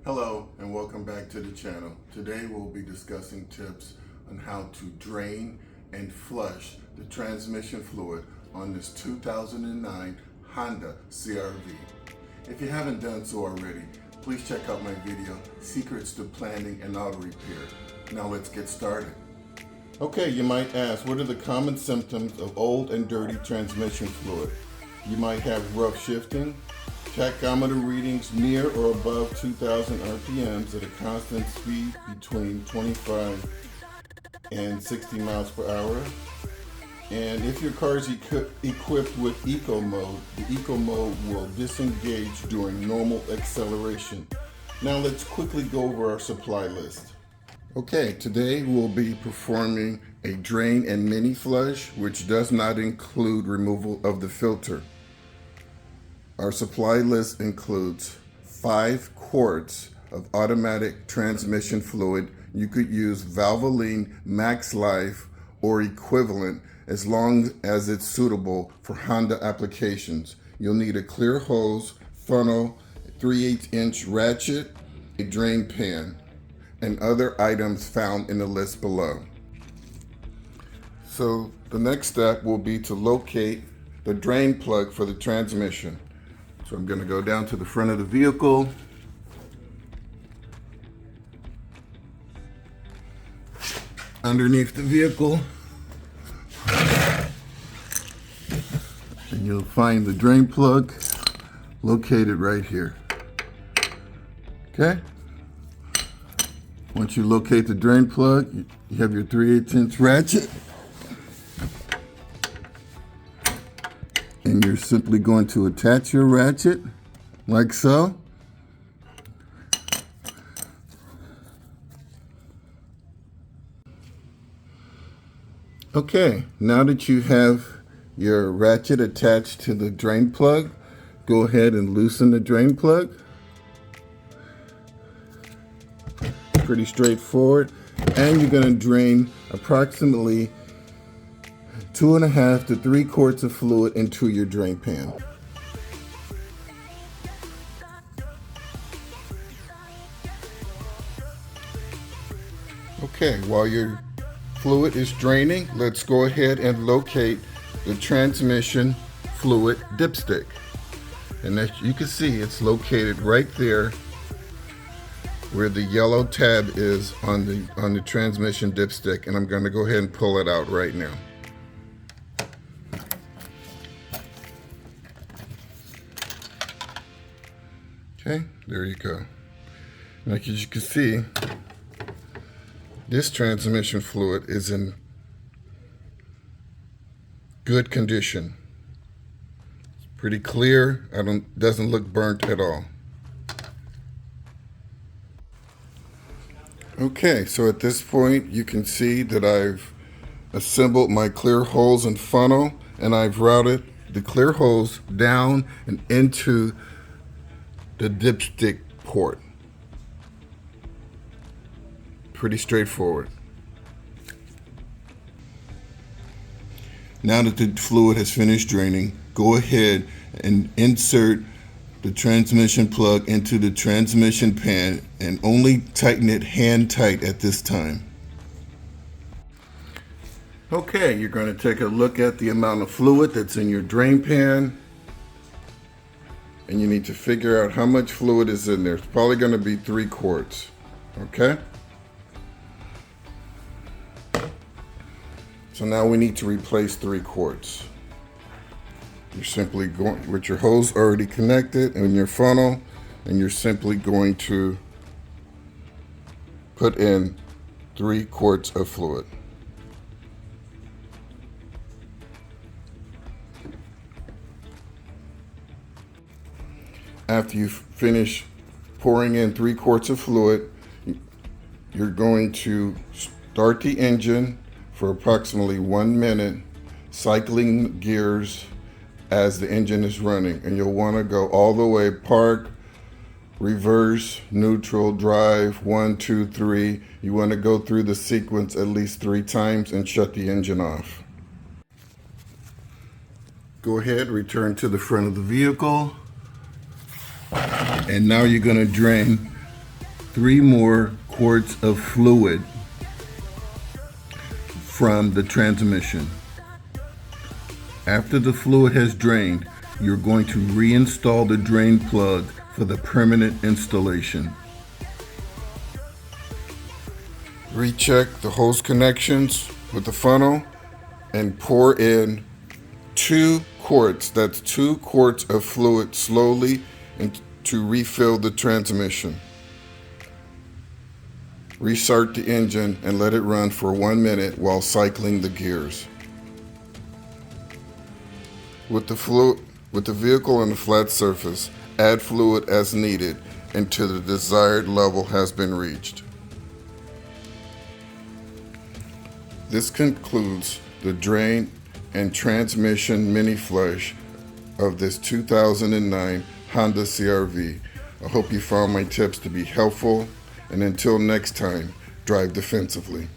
Hello and welcome back to the channel. Today we'll be discussing tips on how to drain and flush the transmission fluid on this 2009 Honda CRV. If you haven't done so already, please check out my video, Secrets to Planning and Auto Repair. Now let's get started. Okay, you might ask, what are the common symptoms of old and dirty transmission fluid? You might have rough shifting, tachometer readings near or above 2,000 RPMs at a constant speed between 25 and 60 miles per hour. And if your car is equipped with Eco Mode, the Eco Mode will disengage during normal acceleration. Now let's quickly go over our supply list. Okay, today we'll be performing a drain and mini flush, which does not include removal of the filter. Our supply list includes 5 quarts of automatic transmission fluid. You could use Valvoline Max Life or equivalent as long as it's suitable for Honda applications. You'll need a clear hose, funnel, 3/8-inch ratchet, a drain pan, and other items found in the list below. So the next step will be to locate the drain plug for the transmission. So I'm going to go down to the front of the vehicle. Underneath the vehicle. And you'll find the drain plug located right here. Okay? Once you locate the drain plug, you have your 3/8-inch ratchet. And you're simply going to attach your ratchet like so. Okay, now that you have your ratchet attached to the drain plug, go ahead and loosen the drain plug. Pretty straightforward. And you're going to drain approximately 2.5 to 3 quarts of fluid into your drain pan. Okay, while your fluid is draining, let's go ahead and locate the transmission fluid dipstick. And as you can see, it's located right there where the yellow tab is on the transmission dipstick, and I'm going to go ahead and pull it out right now. Okay, there you go. Like as you can see, this transmission fluid is in good condition. It's pretty clear. Doesn't look burnt at all. Okay, so at this point you can see that I've assembled my clear hose and funnel, and I've routed the clear hose down and into the dipstick port. Pretty straightforward. Now that the fluid has finished draining, go ahead and insert the transmission plug into the transmission pan and only tighten it hand tight at this time. Okay, you're going to take a look at the amount of fluid that's in your drain pan, and you need to figure out how much fluid is in there. It's probably going to be 3 quarts. Okay? So now we need to replace 3 quarts. You're simply going with your hose already connected and your funnel, and you're simply going to put in 3 quarts of fluid. After you finish pouring in 3 quarts of fluid, you're going to start the engine for approximately 1 minute, cycling gears as the engine is running. And you'll want to go all the way park, reverse, neutral, drive, 1, 2, 3. You want to go through the sequence at least 3 times and shut the engine off. Go ahead, return to the front of the vehicle. And now you're going to drain 3 more quarts of fluid from the transmission. After the fluid has drained, you're going to reinstall the drain plug for the permanent installation. Recheck the hose connections with the funnel and pour in 2 quarts, that's 2 quarts of fluid slowly to refill the transmission. Restart the engine and let it run for 1 minute while cycling the gears. With the vehicle on a flat surface, add fluid as needed until the desired level has been reached. This concludes the drain and transmission mini flush of this 2009 Honda CRV. I hope you found my tips to be helpful, and until next time, drive defensively.